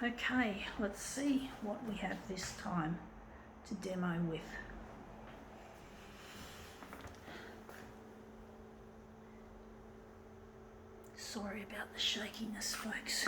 Okay, let's see what we have this time to demo with. Sorry about the shakiness, folks.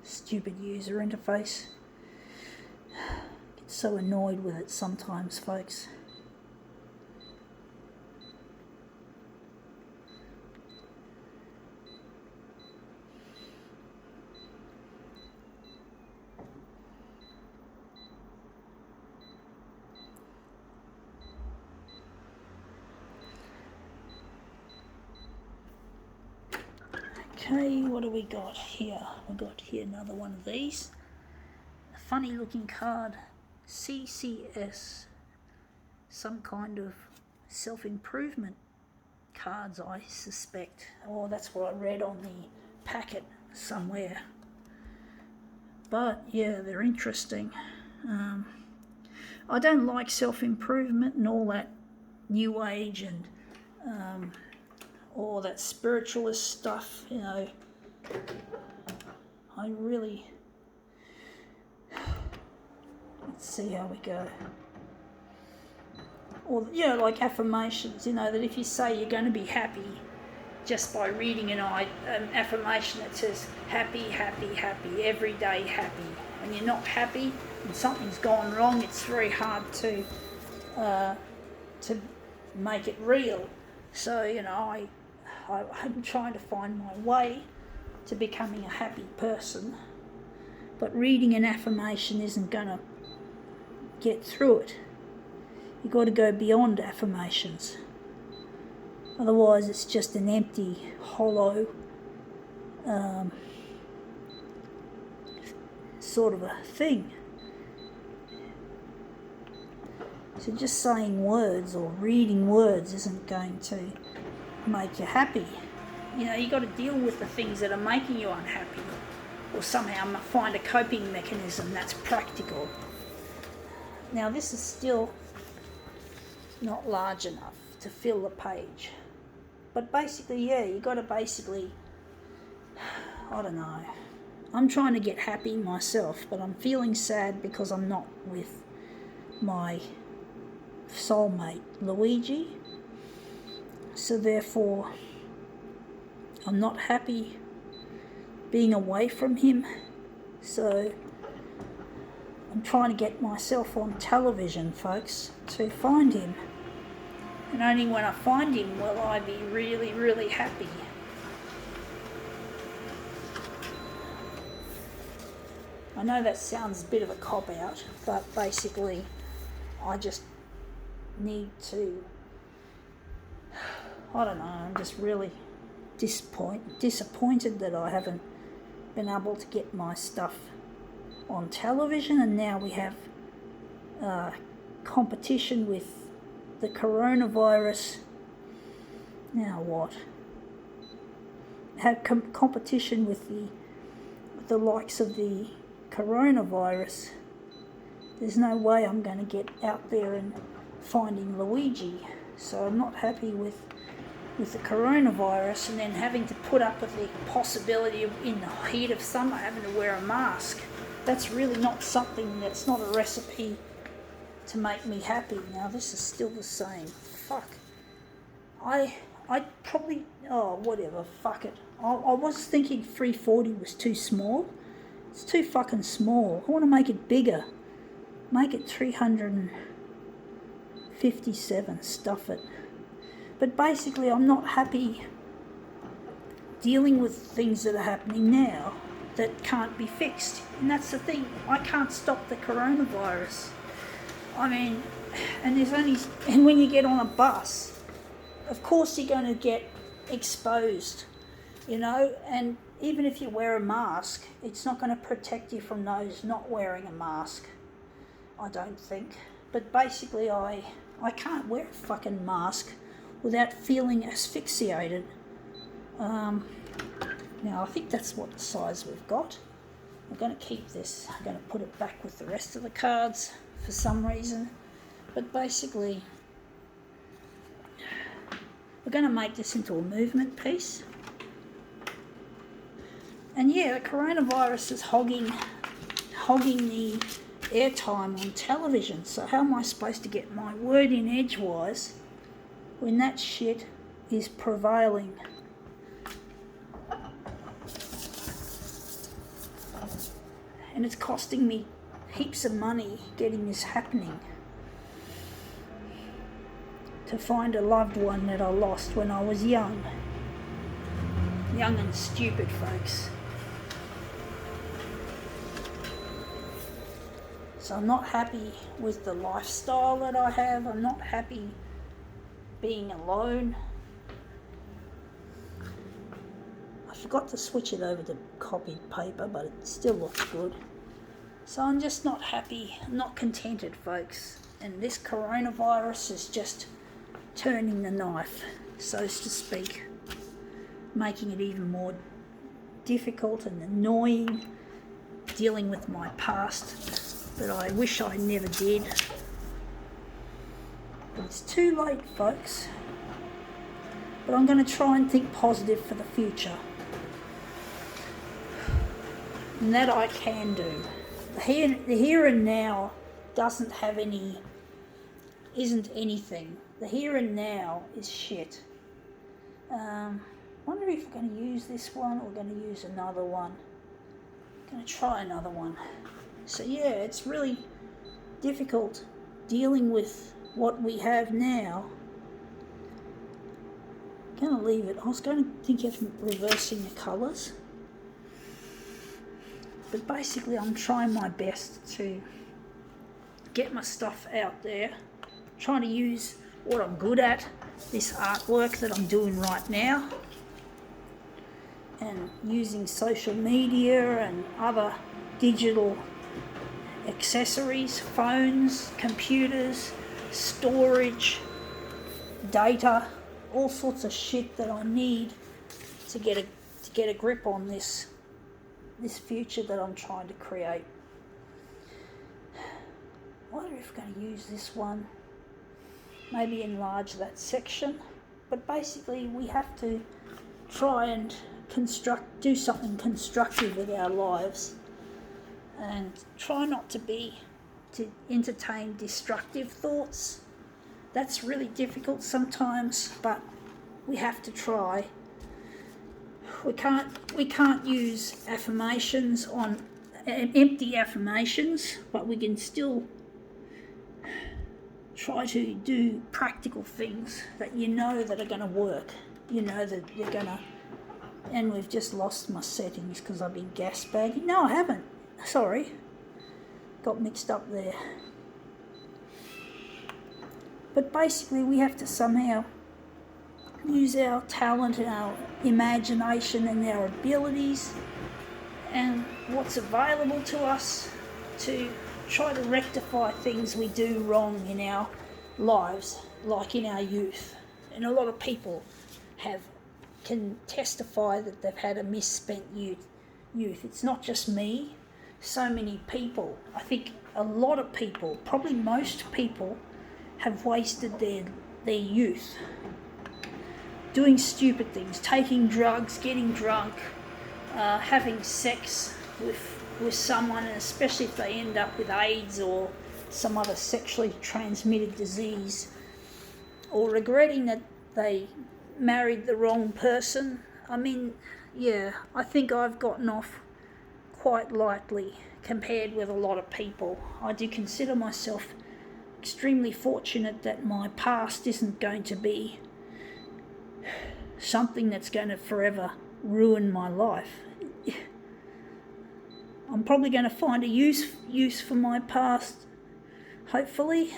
Stupid user interface. Get so annoyed with it sometimes, folks. Okay, what do we got here? We got here another one of these. A funny looking card. CCS. Some kind of self-improvement cards, I suspect. Oh, that's what I read on the packet somewhere. But yeah, they're interesting. I don't like self-improvement and all that new age and all that spiritualist stuff, you know. I really... Let's see how we go. Or, you know, like affirmations, you know, that if you say you're going to be happy just by reading an affirmation that says happy, happy, happy, every day happy, and you're not happy and something's gone wrong, it's very hard to make it real. So, you know, I'm trying to find my way to becoming a happy person, but reading an affirmation isn't going to get through it. You've got to go beyond affirmations. Otherwise, it's just an empty, hollow sort of a thing. So just saying words or reading words isn't going to make you happy. You know, you've got to deal with the things that are making you unhappy, or somehow find a coping mechanism that's practical. Now, this is still not large enough to fill the page. But basically, yeah, you got to basically, I don't know. I'm trying to get happy myself, but I'm feeling sad because I'm not with my soulmate, Luigi. So therefore, I'm not happy being away from him. So I'm trying to get myself on television, folks, to find him. And only when I find him will I be really, really happy. I know that sounds a bit of a cop-out, but basically I just need to, I don't know, I'm just really disappointed that I haven't been able to get my stuff on television, and now we have competition with the coronavirus. Now what? Have competition with the likes of the coronavirus. There's no way I'm going to get out there and finding Luigi. So I'm not happy with the coronavirus, and then having to put up with the possibility of, in the heat of summer, having to wear a mask. That's really not something, that's not a recipe to make me happy. Now this is still the same. Fuck. I probably, oh whatever, fuck it. I was thinking 340 was too small. It's too fucking small. I want to make it bigger. Make it 357, stuff it. But basically I'm not happy dealing with things that are happening now that can't be fixed. And that's the thing, I can't stop the coronavirus. I mean, and when you get on a bus, of course you're going to get exposed, you know, and even if you wear a mask, it's not going to protect you from those not wearing a mask, I don't think. But basically I can't wear a fucking mask without feeling asphyxiated. Now I think that's what the size we've got. I'm going to keep this. I'm going to put it back with the rest of the cards for some reason. But basically, we're going to make this into a movement piece. And yeah, the coronavirus is hogging the airtime on television. So how am I supposed to get my word in edgewise when that shit is prevailing? And it's costing me heaps of money getting this happening. To find a loved one that I lost when I was young. Young and stupid, folks. So I'm not happy with the lifestyle that I have. I'm not happy being alone. I forgot to switch it over to copied paper, but it still looks good. So I'm just not happy, not contented, folks. And this coronavirus is just turning the knife, so to speak, making it even more difficult and annoying dealing with my past, but I wish I never did. But it's too late, folks. But I'm going to try and think positive for the future. And that I can do. The here and now isn't anything. The here and now is shit. Wonder if I'm going to use this one or going to use another one. I'm going to try another one. So yeah, it's really difficult dealing with what we have now. I'm going to leave it. I was going to think of reversing the colours. But basically I'm trying my best to get my stuff out there. Trying to use what I'm good at, this artwork that I'm doing right now, and using social media and other digital accessories, phones, computers, storage, data, all sorts of shit that I need to get a grip on this future that I'm trying to create. I wonder if I'm going to use this one, maybe enlarge that section, but basically we have to try and do something constructive with our lives and try not to entertain destructive thoughts. That's really difficult sometimes, but we have to try. We can't use affirmations on empty affirmations, but we can still try to do practical things that you know that are going to work. You know that you're going to... And we've just lost my settings because I've been gas bagging. No, I haven't. Sorry. Got mixed up there. But basically we have to somehow use our talent and our imagination and our abilities and what's available to us to try to rectify things we do wrong in our lives, like in our youth. And a lot of people can testify that they've had a misspent youth. It's not just me. So many people, I think a lot of people, probably most people, have wasted their youth doing stupid things, taking drugs, getting drunk, having sex with someone, and especially if they end up with AIDS or some other sexually transmitted disease, or regretting that they married the wrong person. I mean, yeah, I think I've gotten off quite lightly compared with a lot of people. I do consider myself extremely fortunate that my past isn't going to be something that's going to forever ruin my life. I'm probably going to find a use for my past, hopefully.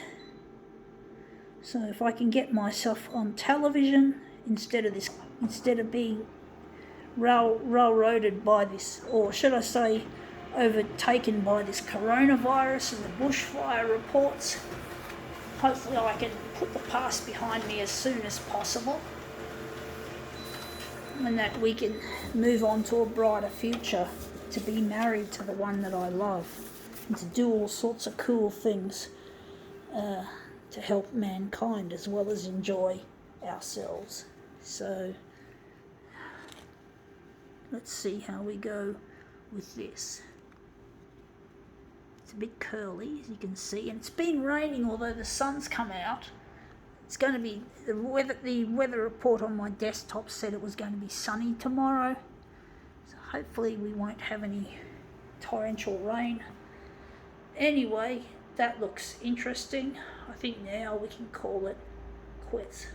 So if I can get myself on television instead of being railroaded by this, or should I say overtaken by this coronavirus and the bushfire reports, hopefully I can put the past behind me as soon as possible, and that we can move on to a brighter future, to be married to the one that I love, and to do all sorts of cool things to help mankind as well as enjoy ourselves. So let's see how we go with this. It's a bit curly, as you can see, and it's been raining although the sun's come out. It's going to be, the weather report on my desktop said it was going to be sunny tomorrow, so hopefully we won't have any torrential rain. Anyway, that looks interesting. I think now we can call it quits.